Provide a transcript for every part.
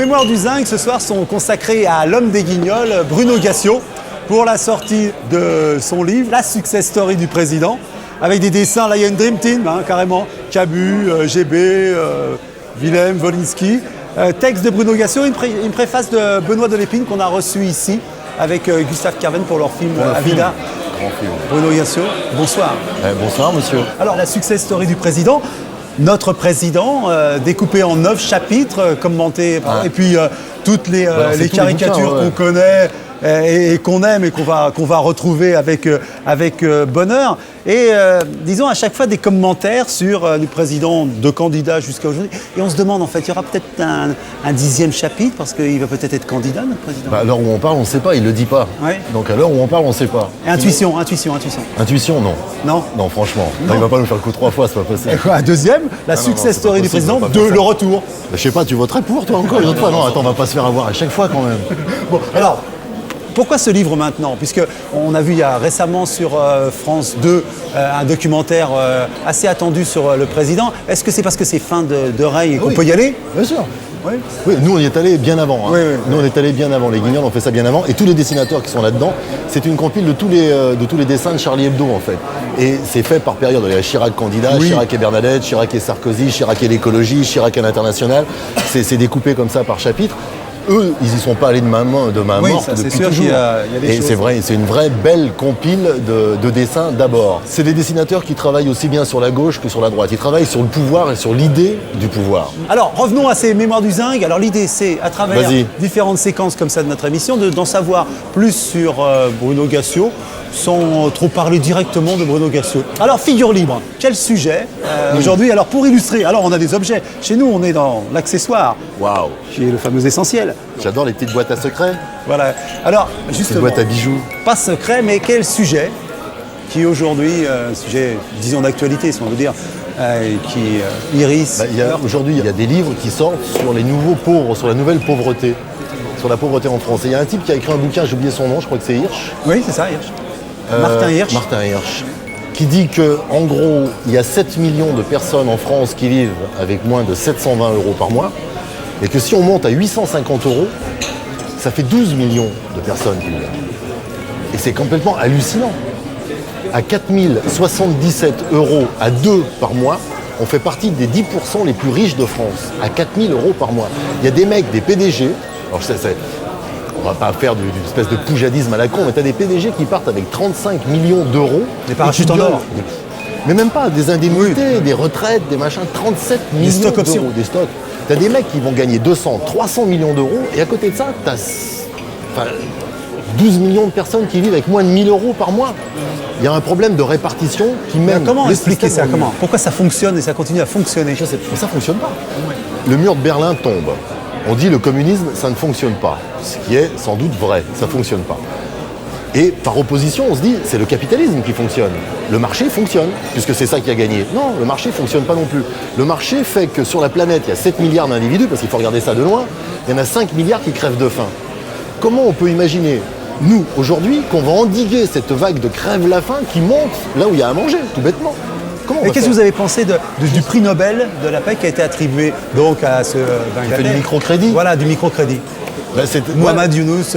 mémoires du Zinc ce soir sont consacrées à l'homme des Guignols, Bruno Gassio, pour la sortie de son livre, La Success Story du président, avec des dessins. Là, il y a une Dream Team, carrément. Cabu, GB, Willem, Wolinski. Texte de Bruno Gassio, une préface de Benoît Delépine qu'on a reçu ici avec Gustave Kerven pour leur film Avida. Bruno Gassio, bonsoir. Bonsoir, monsieur. Alors, La Success Story du président. Notre président, découpé en 9 chapitres, commenté, et puis toutes les caricatures qu'on connaît et qu'on aime et qu'on va retrouver avec bonheur. Et disons à chaque fois des commentaires sur le président de candidat jusqu'à aujourd'hui. Et on se demande en fait, il y aura peut-être un 10e chapitre parce qu'il va peut-être être candidat, notre président. À l'heure où on parle, on ne sait pas, il ne le dit pas. Ouais. Donc à l'heure où on parle, on ne sait pas. Et intuition. Intuition, non. Non. Non, franchement. Non. Il ne va pas nous faire le coup 3 fois, c'est pas possible. Et quoi, un deuxième, la success story du président, le retour. Je sais pas, tu voterais pour toi encore une autre fois? Non, attends, on va pas se faire avoir à chaque fois quand même. Bon, alors. Pourquoi ce livre maintenant? Puisqu'on a vu il y a récemment sur France 2 un documentaire assez attendu sur le président. Est-ce que c'est parce que c'est fin de règne et qu'on peut y aller? Bien sûr. Oui. Oui, nous on y est allé bien avant. Oui. Nous on est allé bien avant. Les Guignols ont fait ça bien avant. Et tous les dessinateurs qui sont là-dedans, c'est une compile de tous les dessins de Charlie Hebdo en fait. Et c'est fait par période. Il y a Chirac candidat, Chirac et Bernadette, Chirac et Sarkozy, Chirac et l'écologie, Chirac et l'international. C'est découpé comme ça par chapitre. Eux, ils y sont pas allés de ma main morte depuis toujours. Il y a des choses. C'est vrai, c'est une vraie belle compile de dessins d'abord. C'est des dessinateurs qui travaillent aussi bien sur la gauche que sur la droite. Ils travaillent sur le pouvoir et sur l'idée du pouvoir. Alors, revenons à ces mémoires du Zinc. Alors, l'idée, c'est, à travers différentes séquences comme ça de notre émission, d'en savoir plus sur Bruno Gassio, sans trop parler directement de Bruno Gassio. Alors, figure libre, quel sujet aujourd'hui? Alors, pour illustrer, alors on a des objets. Chez nous, on est dans l'accessoire, qui est le fameux essentiel. J'adore les petites boîtes à secrets. Voilà. Alors, justement, boîtes à bijoux. Pas secret, mais quel sujet qui aujourd'hui, sujet, disons d'actualité, si on veut dire, qui iris. Aujourd'hui, il y a des livres qui sortent sur les nouveaux pauvres, sur la nouvelle pauvreté, sur la pauvreté en France. Et il y a un type qui a écrit un bouquin, j'ai oublié son nom, je crois que c'est Hirsch. Oui, c'est ça, Hirsch. Martin Hirsch, qui dit qu'en gros, il y a 7 millions de personnes en France qui vivent avec moins de 720 € par mois, et que si on monte à 850 €, ça fait 12 millions de personnes qui vivent. Et c'est complètement hallucinant. À 4077 € à 2 par mois, on fait partie des 10% les plus riches de France, à 4000 € par mois. Il y a des mecs, des PDG, alors on va pas faire d'une espèce de poujadisme à la con, mais tu as des PDG qui partent avec 35 millions d'euros. Des parachutes en or. Mais même pas, des indemnités, des retraites, des machins, 37 millions d'euros. Des stocks. Tu as des mecs qui vont gagner 200, 300 millions d'euros, et à côté de ça, tu as 12 millions de personnes qui vivent avec moins de 1000 € par mois. Il y a un problème de répartition qui mène... Comment expliquer ça? Pourquoi ça fonctionne et ça continue à fonctionner? Je sais, mais ça ne fonctionne pas. Le mur de Berlin tombe. On dit le communisme, ça ne fonctionne pas. Ce qui est sans doute vrai, ça ne fonctionne pas. Et par opposition, on se dit, c'est le capitalisme qui fonctionne. Le marché fonctionne, puisque c'est ça qui a gagné. Non, le marché ne fonctionne pas non plus. Le marché fait que sur la planète, il y a 7 milliards d'individus, parce qu'il faut regarder ça de loin, il y en a 5 milliards qui crèvent de faim. Comment on peut imaginer, nous, aujourd'hui, qu'on va endiguer cette vague de crève-la-faim qui monte là où il y a à manger, tout bêtement? Et qu'est-ce que vous avez pensé du prix Nobel de la paix qui a été attribué donc à ce Bangladais? Il fait du microcrédit. Voilà, du microcrédit. Mohamed Younous.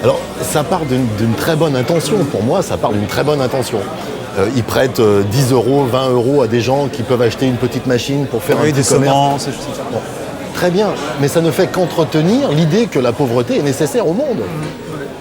Alors, ça part d'une très bonne intention. Pour moi, ça part d'une très bonne intention. Ils prêtent 10 €, 20 € à des gens qui peuvent acheter une petite machine pour faire un petit commerce. Semences, bon, très bien, mais ça ne fait qu'entretenir l'idée que la pauvreté est nécessaire au monde.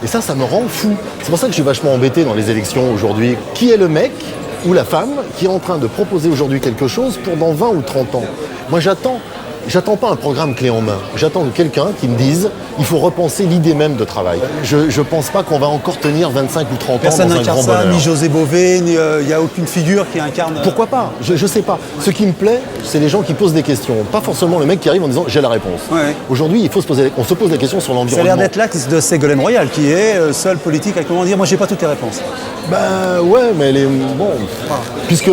Et ça me rend fou. C'est pour ça que je suis vachement embêté dans les élections aujourd'hui. Qui est le mec ou la femme qui est en train de proposer aujourd'hui quelque chose pour dans 20 ou 30 ans? Moi, j'attends pas un programme clé en main. J'attends quelqu'un qui me dise il faut repenser l'idée même de travail. Je pense pas qu'on va encore tenir 25 ou 30 ans dans un grand bonheur. Personne n'incarne ça, ni José Bové, il n'y a aucune figure qui incarne... Pourquoi pas? Je sais pas. Ce qui me plaît, c'est les gens qui posent des questions. Pas forcément le mec qui arrive en disant j'ai la réponse. Ouais. Aujourd'hui, on se pose la question sur l'environnement. Ça a l'air d'être l'axe de Ségolène Royal, qui est seule politique à comment dire moi j'ai pas toutes les réponses. Ben ouais, mais elle est... Bon, puisque...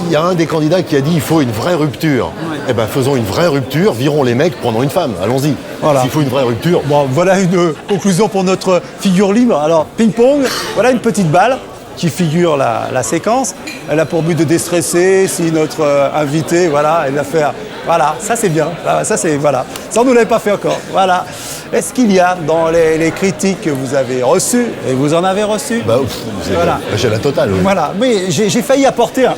Il y a un des candidats qui a dit il faut une vraie rupture. Ouais. Eh ben faisons une vraie rupture, virons les mecs, prenons une femme, allons-y. Voilà. S'il faut une vraie rupture. Bon, voilà une conclusion pour notre figure libre. Alors, ping-pong, voilà une petite balle. qui figure la séquence. Elle a pour but de déstresser si notre invité, voilà, elle a fait, voilà, ça c'est bien, ça c'est, voilà, ça on ne l'avait pas fait encore, voilà. Est-ce qu'il y a dans les critiques que vous avez reçues, et vous en avez reçu, voilà. J'ai la totale. Oui. Voilà, mais j'ai failli apporter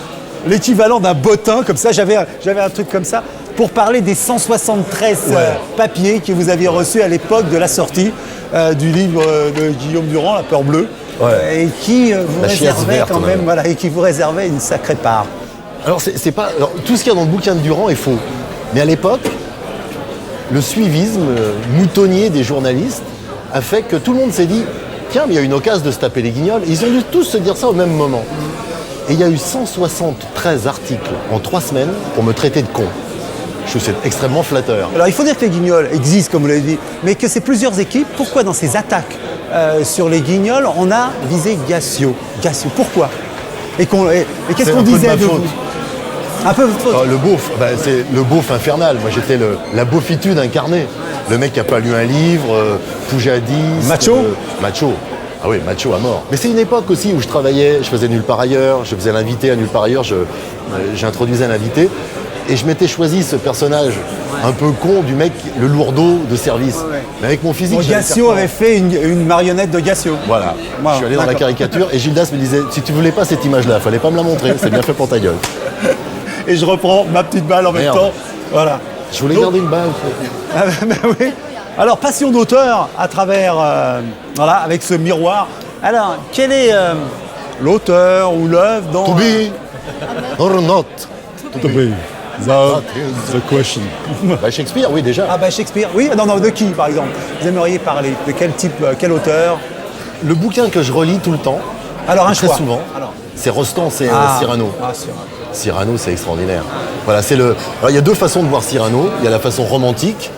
l'équivalent d'un bottin, comme ça, j'avais un truc comme ça, pour parler des 173 papiers que vous aviez reçus à l'époque de la sortie du livre de Guillaume Durand, La Peur Bleue, et qui vous réservait quand même, voilà, et qui vous réservait une sacrée part. Alors, c'est pas, alors, tout ce qu'il y a dans le bouquin de Durand est faux. Mais à l'époque, le suivisme moutonnier des journalistes a fait que tout le monde s'est dit « Tiens, mais il y a une occasion de se taper les guignols ». Ils ont dû tous se dire ça au même moment. Et il y a eu 173 articles en 3 semaines pour me traiter de con. Je trouve que c'est extrêmement flatteur. Alors il faut dire que les guignols existent, comme vous l'avez dit, mais que c'est plusieurs équipes. Pourquoi dans ces attaques sur les guignols, on a visé Gassio? Gassio, pourquoi? Et qu'est-ce qu'on disait de vous? Un peu votre faute. Le beauf, c'est le beauf infernal. Moi j'étais la beaufitude incarnée. Le mec qui n'a pas lu un livre, poujadiste. Macho. Macho. Ah oui, macho à mort. Mais c'est une époque aussi où je travaillais, je faisais nulle part ailleurs, je faisais l'invité à nulle part ailleurs, j'introduisais l'invité. Et je m'étais choisi ce personnage un peu con du mec, le lourdeau de service. Mais avec mon physique. Gassio avait fait une marionnette de Gassio. Voilà. Je suis allé dans la caricature et Gildas me disait si tu voulais pas cette image-là, fallait pas me la montrer, c'est bien fait pour ta gueule. Et je reprends ma petite balle en même temps. Voilà. Je voulais garder une balle. Oui. Alors, passion d'auteur à travers, voilà, avec ce miroir. Alors, quel est l'auteur ou l'œuvre dont... To be or not To be. The question. Shakespeare, oui, déjà. Ah, Shakespeare, oui. Non, de qui, par exemple? Vous aimeriez parler de quel type, quel auteur? Le bouquin que je relis tout le temps, alors, très souvent, c'est Rostand, c'est Cyrano. Cyrano, c'est extraordinaire. Voilà, Alors, il y a 2 façons de voir Cyrano. Il y a la façon romantique,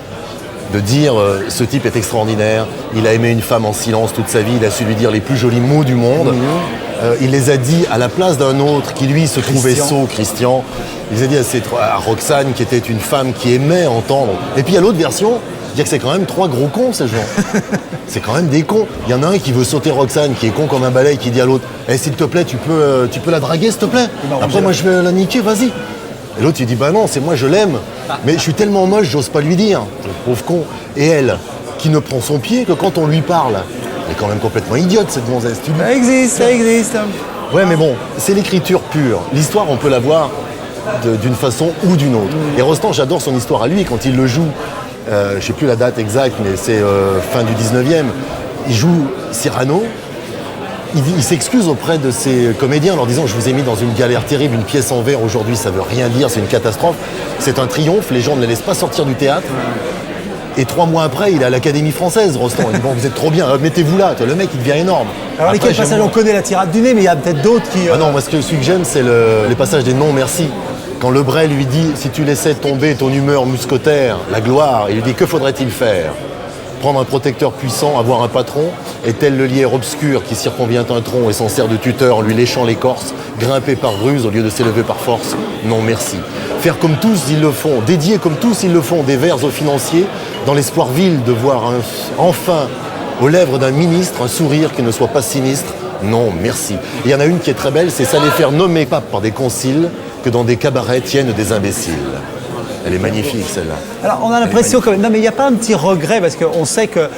de dire ce type est extraordinaire, il a aimé une femme en silence toute sa vie, il a su lui dire les plus jolis mots du monde. Il les a dit à la place d'un autre qui lui se trouvait sot, Christian. Il les a dit à Roxane qui était une femme qui aimait entendre. Et puis il y a l'autre version, dire que c'est quand même 3 gros cons ces gens. C'est quand même des cons. Il y en a un qui veut sauter Roxane, qui est con comme un balai, qui dit à l'autre s'il te plaît, tu peux la draguer s'il te plaît. Après moi je vais la niquer, vas-y. Et l'autre il dit bah non, c'est moi, je l'aime. Mais je suis tellement moche, j'ose pas lui dire. Pauvre con. Et elle, qui ne prend son pied que quand on lui parle. Elle est quand même complètement idiote cette gonzesse. Ça existe. Ouais, mais bon, c'est l'écriture pure. L'histoire, on peut la voir d'une façon ou d'une autre. Et Rostand, j'adore son histoire à lui quand il le joue. Je ne sais plus la date exacte, mais c'est fin du 19e. Il joue Cyrano. Il s'excuse auprès de ses comédiens en leur disant « Je vous ai mis dans une galère terrible, une pièce en verre, aujourd'hui ça veut rien dire, c'est une catastrophe. C'est un triomphe, les gens ne les laissent pas sortir du théâtre. » Et 3 mois après, il est à l'Académie française, Rostand. Il dit « Bon, vous êtes trop bien, mettez-vous là. » Le mec, il devient énorme. Alors, lesquels passages on connaît la tirade du nez, mais il y a peut-être d'autres qui... Ah non, moi, celui que j'aime, c'est les passages des non merci. Quand Lebray lui dit « Si tu laissais tomber ton humeur mousquetaire, la gloire », il lui dit « Que faudrait-il faire ? Prendre un protecteur puissant, avoir un patron, et tel le lierre obscur qui circonvient un tronc et s'en sert de tuteur en lui léchant l'écorce, grimper par ruse au lieu de s'élever par force, non merci. Faire comme tous ils le font, dédier comme tous ils le font des vers aux financiers, dans l'espoir vil de voir enfin aux lèvres d'un ministre un sourire qui ne soit pas sinistre, non merci. Il y en a une qui est très belle, c'est ça les faire nommer pas par des conciles que dans des cabarets tiennent des imbéciles. Elle est magnifique, celle-là. Alors, on a l'impression que... Non, mais il n'y a pas un petit regret, parce qu'on sait que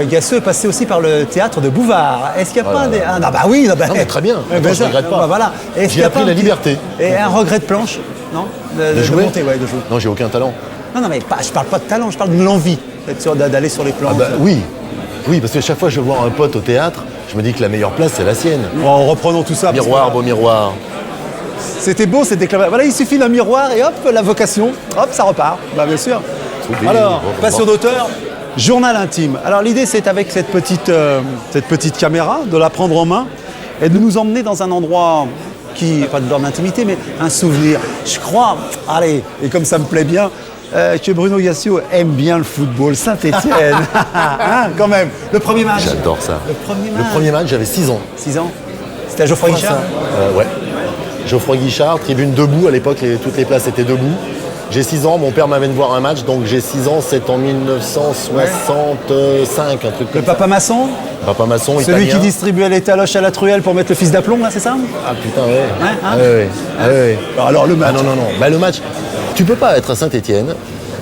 Gassio est passé aussi par le théâtre de Bouvard. Est-ce qu'il n'y a pas des... Ah, bah oui, non, mais très bien. Je ne regrette pas. Bah, voilà. J'ai appris la liberté. Et un regret de planche, non? De jouer monter, de jouer. Non, j'ai aucun talent. Non, mais je ne parle pas de talent, je parle de l'envie d'aller sur les planches. Oui, parce que chaque fois que je vois un pote au théâtre, je me dis que la meilleure place, c'est la sienne. En reprenons tout ça. Miroir, beau miroir. C'était beau, c'était déclamation. Voilà, il suffit d'un miroir et hop, la vocation, hop, ça repart. Bah, bien sûr. Alors, passion d'auteur, journal intime. Alors, l'idée, c'est avec cette petite caméra, de la prendre en main et de nous emmener dans un endroit qui, pas de l'ordre d'intimité, mais un souvenir. Je crois, allez, et comme ça me plaît bien, que Bruno Gassio aime bien le football. Saint-Étienne, hein, quand même. Le premier match. J'adore ça. Le premier match, j'avais 6 ans. 6 ans. C'était à Geoffroy Guichard. Ouais. Geoffroy Guichard, tribune debout, à l'époque toutes les places étaient debout. J'ai 6 ans, mon père m'avait de voir un match, donc j'ai 6 ans, c'est en 1965, un truc Le comme ça. papa maçon, Papa maçon, celui italien. qui distribuait les taloches à la truelle pour mettre le fils d'aplomb, là, c'est ça? Ah putain, ouais. Hein Ouais. Alors le match. Ah non. Bah, le match, tu peux pas être à Saint-Étienne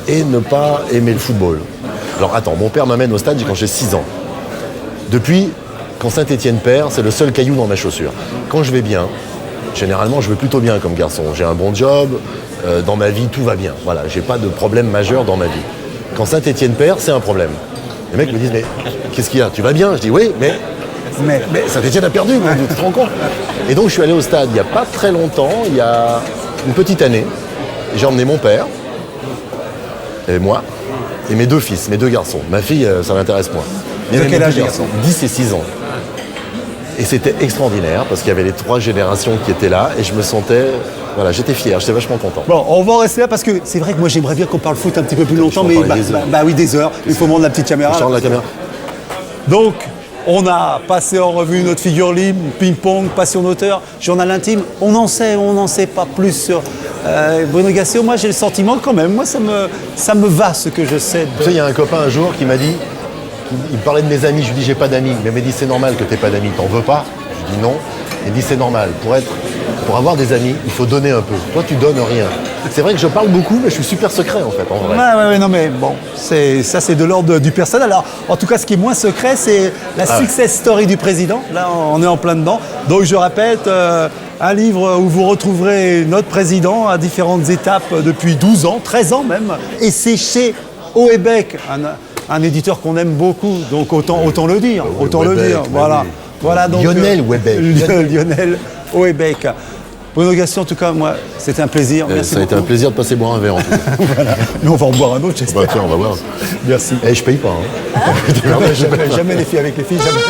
et ne pas aimer le football. Alors attends, mon père m'amène au stade quand j'ai 6 ans. Depuis, quand Saint-Étienne perd, c'est le seul caillou dans ma chaussure. Quand je vais bien, généralement je vais plutôt bien comme garçon. J'ai un bon job, dans ma vie tout va bien. Voilà, j'ai pas de problème majeur dans ma vie. Quand Saint-Étienne perd, c'est un problème. Les mecs me disent, mais qu'est-ce qu'il y a? Tu vas bien? Je dis oui, mais Saint-Étienne a perdu, tu te rends compte? Et donc je suis allé au stade il n'y a pas très longtemps, il y a une petite année. J'ai emmené mon père, et moi, et mes 2 fils, mes 2 garçons. Ma fille, ça m'intéresse moins. De quel âge les garçons? 10 et 6 ans. Et c'était extraordinaire parce qu'il y avait les 3 générations qui étaient là et je me sentais, voilà, j'étais fier, j'étais vachement content. Bon, on va rester là parce que c'est vrai que moi j'aimerais bien qu'on parle foot un petit peu plus longtemps, mais oui, des heures. Il faut montrer la petite caméra. Je change la caméra. Donc, on a passé en revue notre figure libre, ping-pong, passion d'auteur, journal intime. On n'en sait pas plus sur Bruno Gassio. Moi, j'ai le sentiment quand même, moi, ça me va ce que je sais. Tu sais, il y a un copain un jour qui m'a dit, il me parlait de mes amis, je lui dis j'ai pas d'amis. Il m'a dit c'est normal que t'aies pas d'amis, t'en veux pas? Je dis non. Il me dit c'est normal, pour avoir des amis, il faut donner un peu. Toi, tu donnes rien. C'est vrai que je parle beaucoup, mais je suis super secret en fait, en vrai. Ouais, non mais bon, ça c'est de l'ordre du personnel. Alors, en tout cas, ce qui est moins secret, c'est la success story du président. Là, on est en plein dedans. Donc, je répète, un livre où vous retrouverez notre président à différentes étapes depuis 12 ans, 13 ans même. Et c'est chez Houellebecq, un éditeur qu'on aime beaucoup. Donc, autant le dire. Autant le dire. Voilà. Voilà donc, Lionel Houellebecq. Lionel Houellebecq. Bruno Gassio, en tout cas, moi, c'était un plaisir. Merci Ça a été un plaisir de passer boire un verre en tout cas. Voilà. Mais on va en boire un autre, j'espère. Bah tiens, on va voir. Merci. Et je paye pas. Hein. Jamais les filles avec les filles, jamais.